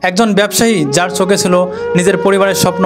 একজন ব্যবসায়ী যার চোখে ছিল নিজের পরিবারের স্বপ্ন,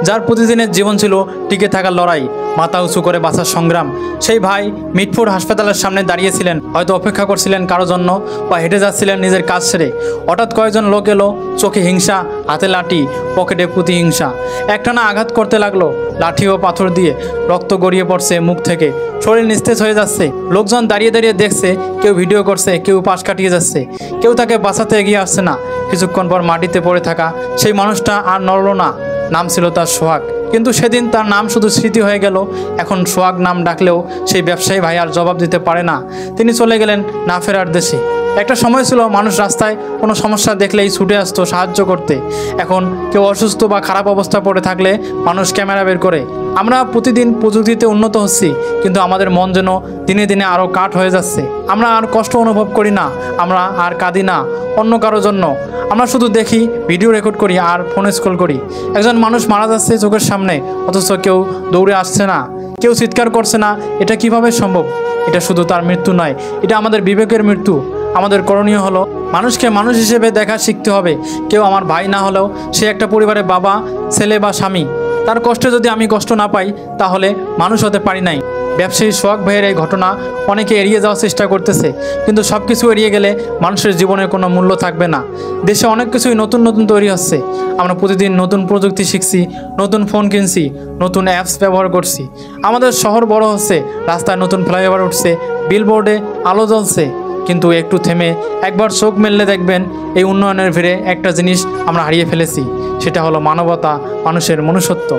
যার প্রতিদিনের জীবন ছিল টিকে থাকার লড়াই, মাথা উঁচু করে বাঁচার সংগ্রাম। সেই ভাই মিটফোর্ড হাসপাতালের সামনে দাঁড়িয়েছিলেন, হয়তো অপেক্ষা করছিলেন কারো জন্য বা হেঁটে যাচ্ছিলেন নিজের কাজ ছেড়ে। হঠাৎ কয়েকজন লোক এলো, চোখে হিংসা, হাতে লাঠি, পকেটে প্রতিহিংসা। একটানা আঘাত করতে লাগলো, লাঠি ও পাথর দিয়ে। রক্ত গড়িয়ে পড়ছে মুখ থেকে, শরীর নিস্তেজ হয়ে যাচ্ছে। লোকজন দাঁড়িয়ে দাঁড়িয়ে দেখছে, কেউ ভিডিও করছে, কেউ পাশ কাটিয়ে যাচ্ছে, কেউ তাকে বাঁচাতে এগিয়ে আসছে না। কিছুক্ষণ পর মাটিতে পড়ে থাকা সেই মানুষটা আর নড়ল না। নাম ছিল তার সোহাগ, কিন্তু সেদিন তার নাম শুধু স্মৃতি হয়ে গেল। এখন সোহাগ নাম ডাকলেও সেই ব্যবসায়ী ভাই আর জবাব দিতে পারে না। তিনি চলে গেলেন না ফেরার দেশে। একটা সময় ছিল মানুষ রাস্তায় কোনো সমস্যা দেখলেই ছুটে আসতো সাহায্য করতে। এখন কেউ অসুস্থ বা খারাপ অবস্থা পড়ে থাকলে মানুষ ক্যামেরা বের করে। আমরা প্রতিদিন প্রযুক্তিতে উন্নত হচ্ছি, কিন্তু আমাদের মন যেন দিনে দিনে আরও কাঠ হয়ে যাচ্ছে। আমরা আর কষ্ট অনুভব করি না, আমরা আর কাঁদি না অন্য কারোর জন্য। আমরা শুধু দেখি, ভিডিও রেকর্ড করি আর ফোনে স্ক্রল করি। একজন মানুষ মারা যাচ্ছে চোখের সামনে, অথচ কেউ দৌড়ে আসছে না, কেউ চিৎকার করছে না। এটা কিভাবে সম্ভব? এটা শুধু তার মৃত্যু নয়, এটা আমাদের বিবেকের মৃত্যু। আমাদের করণীয় হলো মানুষকে মানুষ হিসেবে দেখা শিখতে হবে। কেউ আমার ভাই না হলেও সে একটা পরিবারের বাবা, ছেলে বা স্বামী। তার কষ্টে যদি আমি কষ্ট না পাই, তাহলে মানুষ হতে পারি নাই। ব্যবসায়ী সোহাগ ভাইয়ের এই ঘটনা অনেকে এড়িয়ে যাওয়ার চেষ্টা করতেছে, কিন্তু সব কিছু এড়িয়ে গেলে মানুষের জীবনের কোনো মূল্য থাকবে না। দেশে অনেক কিছুই নতুন নতুন তৈরি হচ্ছে। আমরা প্রতিদিন নতুন প্রযুক্তি শিখছি, নতুন ফোন কিনছি, নতুন অ্যাপস ব্যবহার করছি। আমাদের শহর বড় হচ্ছে, রাস্তায় নতুন ফ্লাইওভার উঠছে, বিলবোর্ডে আলো জ্বলছে। কিন্তু একটু থেমে একবার চোখ মেললে দেখবেন এই উন্নয়নের ভিড়ে একটা জিনিস আমরা হারিয়ে ফেলেছি। সেটা হলো মানবতা, মানুষের মনুষ্যত্ব।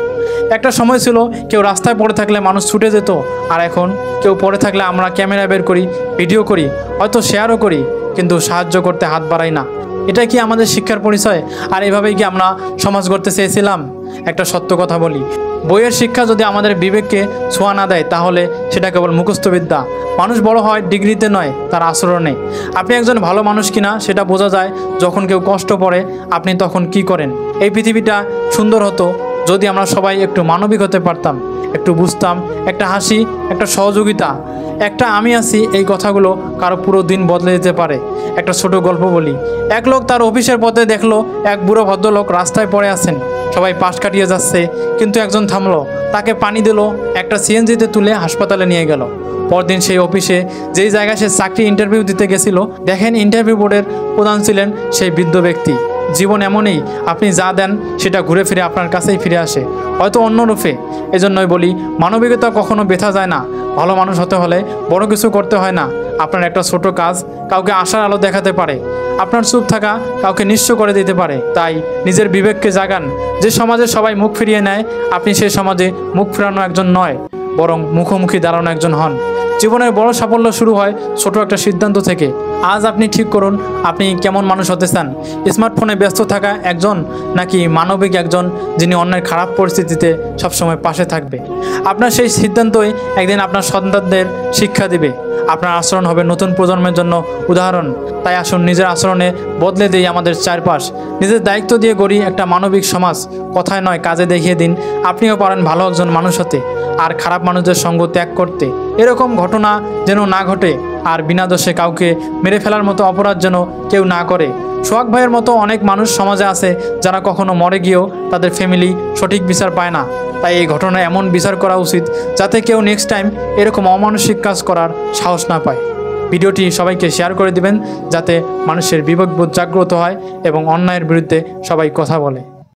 একটা সময় ছিল কেউ রাস্তায় পড়ে থাকলে মানুষ ছুটে যেত, আর এখন কেউ পড়ে থাকলে আমরা ক্যামেরা বের করি, ভিডিও করি, হয়তো শেয়ারও করি, কিন্তু সাহায্য করতে হাত বাড়াই না। এটা কি আমাদের শিক্ষার পরিচয়? আর এভাবেই কি আমরা সমাজ গড়তে চেয়েছিলাম? একটা সত্য কথা বলি, বইয়ের শিক্ষা যদি আমাদের বিবেককে ছোঁয়া না দেয়, তাহলে সেটা কেবল মুখস্থবিদ্যা। মানুষ বড় হয় ডিগ্রিতে নয়, তার আচরণে। আপনি একজন ভালো মানুষ কিনা সেটা বোঝা যায় যখন কেউ কষ্ট পড়ে আপনি তখন কি করেন। এই পৃথিবীটা সুন্দর হতো যদি আমরা সবাই একটু মানবিক হতে পারতাম, একটু বুঝতাম। একটা হাসি, একটা সহযোগিতা, একটা আমি আছি, এই কথাগুলো কারো পুরো দিন বদলে দিতে পারে। একটা ছোট গল্প বলি। এক লোক তার অফিসের পথে দেখলো এক বুড়ো ভদ্রলোক রাস্তায় পড়ে আছেন। সবাই পাশ কাটিয়ে যাচ্ছে, কিন্তু একজন থামলো, তাকে পানি দিল, একটা সিএনজিতে তুলে হাসপাতালে নিয়ে গেল। পরদিন সেই অফিসে যেই জায়গায় সে চাকরি ইন্টারভিউ দিতে গেছিল, দেখেন ইন্টারভিউ বোর্ডের প্রধান ছিলেন সেই বৃদ্ধ ব্যক্তি। জীবন এমনই, আপনি যা দেন সেটা ঘুরে ফিরে আপনার কাছেই ফিরে আসে, হয়তো অন্য রূপে। এজন্যই বলি, মানবিকতা কখনো ব্যথা যায় না। ভালো মানুষ হতে হলে বড় কিছু করতে হয় না। আপনার একটা ছোট কাজ কাউকে আশার আলো দেখাতে পারে, আপনার চুপ থাকা কাউকে নিঃস্ব করে দিতে পারে। তাই নিজের বিবেককে জাগান। যে সমাজে সবাই মুখ ফিরিয়ে নেয়, আপনি সেই সমাজে মুখ ফেরানো একজন নয়, বরং মুখোমুখি দাঁড়ানো একজন হন। জীবনের বড় সাফল্য শুরু হয় ছোট একটা সিদ্ধান্ত থেকে। আজ আপনি ঠিক করুন, আপনি কেমন মানুষ হতে চান। স্মার্টফোনে ব্যস্ত থাকা একজন, নাকি মানবিক একজন যিনি অন্যের খারাপ পরিস্থিতিতে সবসময় পাশে থাকবে। আপনার সেই সিদ্ধান্তই একদিন আপনার সন্তানদের শিক্ষা দিবে। আপনার আচরণ হবে নতুন প্রজন্মের জন্য উদাহরণ। তাই আসুন নিজের আচরণে বদলে দিই আমাদের চারপাশ। নিজের দায়িত্ব দিয়ে গড়ি একটা মানবিক সমাজ। কথায় নয়, কাজে দেখিয়ে দিন আপনিও পারেন ভালো একজন মানুষ হতে, আর খারাপ মানুষদের সঙ্গ ত্যাগ করতে। এরকম ঘটনা যেন না ঘটে, আর বিনা দোষে কাউকে মেরে ফেলার মতো অপরাধ যেন কেউ না করে। সোহাগ ভাইয়ের মতো অনেক মানুষ সমাজে আছে যারা কখনো মরে গিয়েও তাদের ফ্যামিলি সঠিক বিচার পায় না। তাই এই ঘটনা এমন বিচার করা উচিত যাতে কেউ নেক্সট টাইম এরকম অমানসিক কাজ করার সাহস না পায়। ভিডিওটি সবাইকে শেয়ার করে দিবেন, যাতে মানুষের বিবেকবোধ জাগ্রত হয় এবং অন্যায়ের বিরুদ্ধে সবাই কথা বলে।